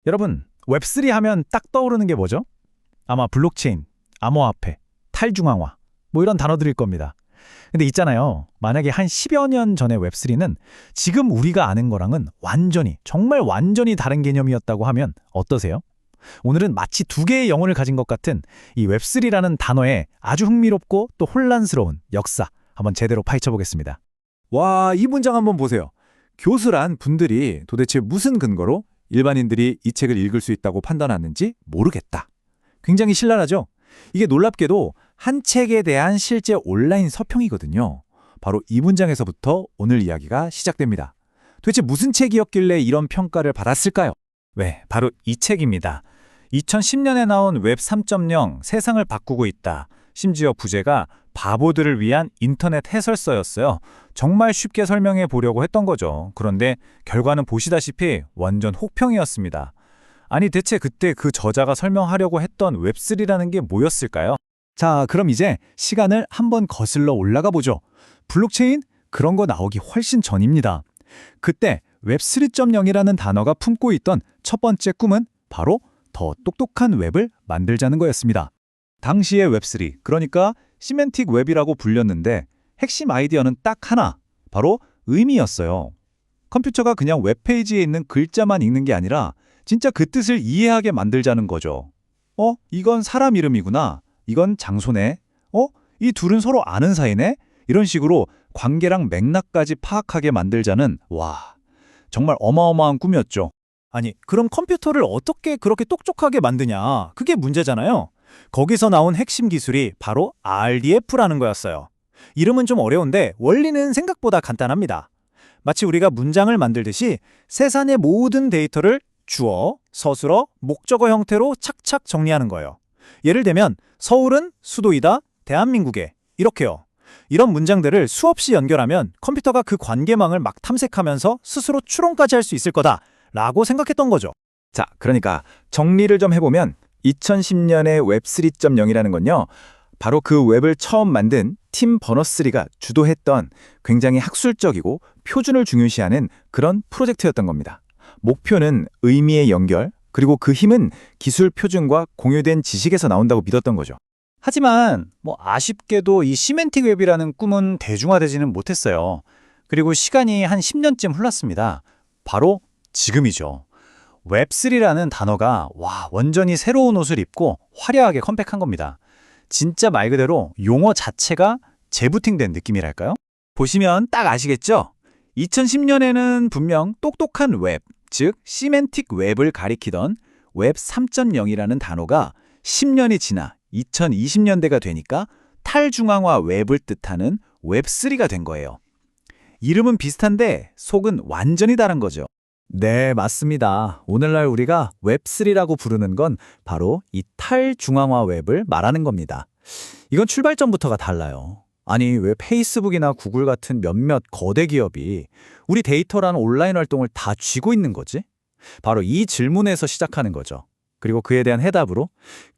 여러분, 웹3 하면 딱 떠오르는 게 뭐죠? 아마 블록체인, 암호화폐, 탈중앙화, 뭐 이런 단어들일 겁니다. 근데 있잖아요. 만약에 한 10여 년 전의 웹3는 지금 우리가 아는 거랑은 완전히, 정말 완전히 다른 개념이었다고 하면 어떠세요? 오늘은 마치 두 개의 영혼을 가진 것 같은 이 웹3라는 단어의 아주 흥미롭고 또 혼란스러운 역사 한번 제대로 파헤쳐 보겠습니다. 와, 이 문장 한번 보세요. 교수란 분들이 도대체 무슨 근거로 일반인들이 이 책을 읽을 수 있다고 판단하는지 모르겠다. 굉장히 신랄하죠? 이게 놀랍게도 한 책에 대한 실제 온라인 서평이거든요. 바로 이 문장에서부터 오늘 이야기가 시작됩니다. 도대체 무슨 책이었길래 이런 평가를 받았을까요? 네, 바로 이 책입니다. 2010년에 나온 웹 3.0 세상을 바꾸고 있다. 심지어 부제가 바보들을 위한 인터넷 해설서였어요. 정말 쉽게 설명해 보려고 했던 거죠. 그런데 결과는 보시다시피 완전 혹평이었습니다. 아니 대체 그때 그 저자가 설명하려고 했던 웹3라는 게 뭐였을까요? 자, 그럼 이제 시간을 한번 거슬러 올라가 보죠. 블록체인? 그런 거 나오기 훨씬 전입니다. 그때 웹 3.0이라는 단어가 품고 있던 첫 번째 꿈은 바로 더 똑똑한 웹을 만들자는 거였습니다. 당시의 웹3, 그러니까 시멘틱 웹이라고 불렸는데 핵심 아이디어는 딱 하나, 바로 의미였어요. 컴퓨터가 그냥 웹페이지에 있는 글자만 읽는 게 아니라 진짜 그 뜻을 이해하게 만들자는 거죠. 이건 사람 이름이구나. 이건 장소네. 이 둘은 서로 아는 사이네. 이런 식으로 관계랑 맥락까지 파악하게 만들자는 정말 어마어마한 꿈이었죠. 아니, 그럼 컴퓨터를 어떻게 그렇게 똑똑하게 만드냐? 그게 문제잖아요. 거기서 나온 핵심 기술이 바로 RDF라는 거였어요. 이름은 좀 어려운데 원리는 생각보다 간단합니다. 마치 우리가 문장을 만들듯이 세상의 모든 데이터를 주어, 서술어, 목적어 형태로 착착 정리하는 거예요. 예를 들면 서울은 수도이다, 대한민국에 이렇게요. 이런 문장들을 수없이 연결하면 컴퓨터가 그 관계망을 막 탐색하면서 스스로 추론까지 할 수 있을 거다라고 생각했던 거죠. 자, 그러니까 정리를 좀 해보면 2010년의 웹 3.0이라는 건요. 바로 그 웹을 처음 만든 팀 버너스리가 주도했던 굉장히 학술적이고 표준을 중요시하는 그런 프로젝트였던 겁니다. 목표는 의미의 연결, 그리고 그 힘은 기술 표준과 공유된 지식에서 나온다고 믿었던 거죠. 하지만 아쉽게도 이 시멘틱 웹이라는 꿈은 대중화되지는 못했어요. 그리고 시간이 한 10년쯤 흘렀습니다. 바로 지금이죠. 웹3라는 단어가 완전히 새로운 옷을 입고 화려하게 컴백한 겁니다. 진짜 말 그대로 용어 자체가 재부팅된 느낌이랄까요? 보시면 딱 아시겠죠? 2010년에는 분명 똑똑한 웹, 즉 시멘틱 웹을 가리키던 웹 3.0이라는 단어가 10년이 지나 2020년대가 되니까 탈중앙화 웹을 뜻하는 웹3가 된 거예요. 이름은 비슷한데 속은 완전히 다른 거죠. 네, 맞습니다. 오늘날 우리가 웹3라고 부르는 건 바로 이 탈중앙화 웹을 말하는 겁니다. 이건 출발점부터가 달라요. 아니, 왜 페이스북이나 구글 같은 몇몇 거대 기업이 우리 데이터라는 온라인 활동을 다 쥐고 있는 거지? 바로 이 질문에서 시작하는 거죠. 그리고 그에 대한 해답으로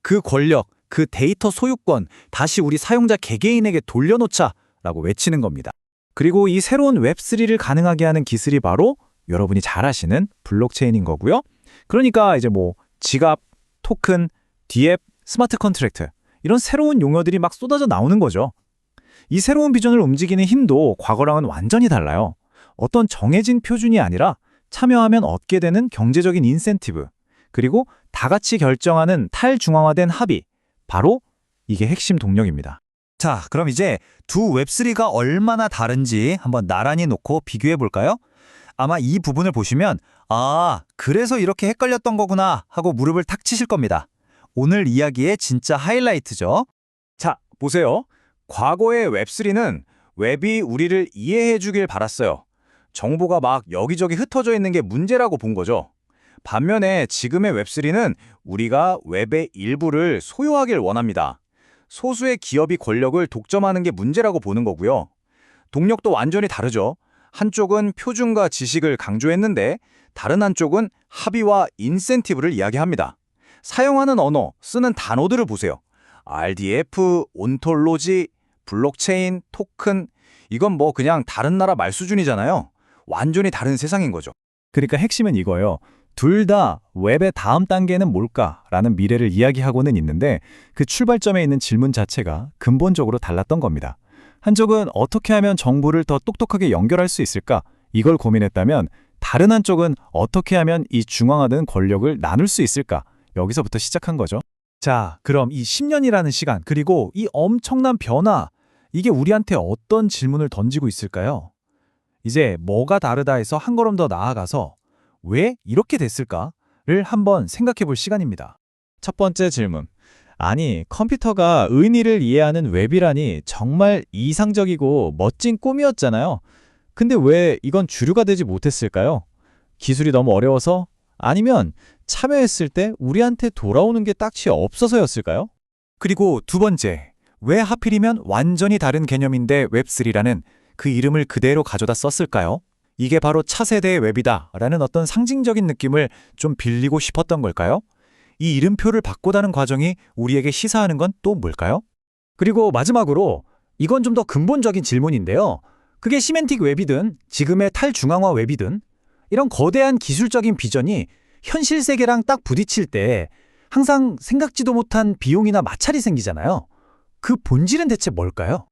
그 권력, 그 데이터 소유권 다시 우리 사용자 개개인에게 돌려놓자라고 외치는 겁니다. 그리고 이 새로운 웹3를 가능하게 하는 기술이 바로 여러분이 잘 아시는 블록체인인 거고요. 그러니까 이제 지갑, 토큰, 디앱, 스마트 컨트랙트 이런 새로운 용어들이 막 쏟아져 나오는 거죠. 이 새로운 비전을 움직이는 힘도 과거랑은 완전히 달라요. 어떤 정해진 표준이 아니라 참여하면 얻게 되는 경제적인 인센티브, 그리고 다 같이 결정하는 탈중앙화된 합의, 바로 이게 핵심 동력입니다. 자, 그럼 이제 두 웹3가 얼마나 다른지 한번 나란히 놓고 비교해 볼까요? 아마 이 부분을 보시면 그래서 이렇게 헷갈렸던 거구나 하고 무릎을 탁 치실 겁니다. 오늘 이야기의 진짜 하이라이트죠. 자, 보세요. 과거의 웹3는 웹이 우리를 이해해 주길 바랐어요. 정보가 막 여기저기 흩어져 있는 게 문제라고 본 거죠. 반면에 지금의 웹3는 우리가 웹의 일부를 소유하길 원합니다. 소수의 기업이 권력을 독점하는 게 문제라고 보는 거고요. 동력도 완전히 다르죠. 한쪽은 표준과 지식을 강조했는데 다른 한쪽은 합의와 인센티브를 이야기합니다. 사용하는 언어, 쓰는 단어들을 보세요. RDF, 온톨로지, 블록체인, 토큰, 이건 그냥 다른 나라 말 수준이잖아요. 완전히 다른 세상인 거죠. 그러니까 핵심은 이거예요. 둘 다 웹의 다음 단계는 뭘까라는 미래를 이야기하고는 있는데 그 출발점에 있는 질문 자체가 근본적으로 달랐던 겁니다. 한쪽은 어떻게 하면 정보를 더 똑똑하게 연결할 수 있을까? 이걸 고민했다면 다른 한쪽은 어떻게 하면 이 중앙화된 권력을 나눌 수 있을까? 여기서부터 시작한 거죠. 자, 그럼 이 10년이라는 시간, 그리고 이 엄청난 변화, 이게 우리한테 어떤 질문을 던지고 있을까요? 이제 뭐가 다르다 해서 한 걸음 더 나아가서 왜 이렇게 됐을까를 한번 생각해 볼 시간입니다. 첫 번째 질문. 아니, 컴퓨터가 의미를 이해하는 웹이라니 정말 이상적이고 멋진 꿈이었잖아요. 근데 왜 이건 주류가 되지 못했을까요? 기술이 너무 어려워서? 아니면 참여했을 때 우리한테 돌아오는 게 딱히 없어서였을까요? 그리고 두 번째, 왜 하필이면 완전히 다른 개념인데 웹3라는 그 이름을 그대로 가져다 썼을까요? 이게 바로 차세대의 웹이다 라는 어떤 상징적인 느낌을 좀 빌리고 싶었던 걸까요? 이 이름표를 바꿔다는 과정이 우리에게 시사하는 건 또 뭘까요? 그리고 마지막으로 이건 좀 더 근본적인 질문인데요. 그게 시멘틱 웹이든 지금의 탈중앙화 웹이든 이런 거대한 기술적인 비전이 현실 세계랑 딱 부딪힐 때 항상 생각지도 못한 비용이나 마찰이 생기잖아요. 그 본질은 대체 뭘까요?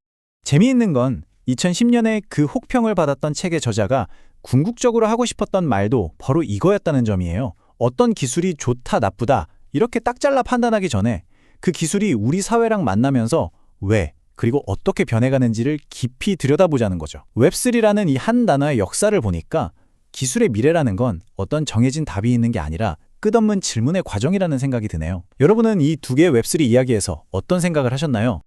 재미있는 건 2010년에 그 혹평을 받았던 책의 저자가 궁극적으로 하고 싶었던 말도 바로 이거였다는 점이에요. 어떤 기술이 좋다, 나쁘다 이렇게 딱 잘라 판단하기 전에 그 기술이 우리 사회랑 만나면서 왜, 그리고 어떻게 변해가는지를 깊이 들여다보자는 거죠. 웹3라는 이 한 단어의 역사를 보니까 기술의 미래라는 건 어떤 정해진 답이 있는 게 아니라 끝없는 질문의 과정이라는 생각이 드네요. 여러분은 이 두 개의 웹3 이야기에서 어떤 생각을 하셨나요?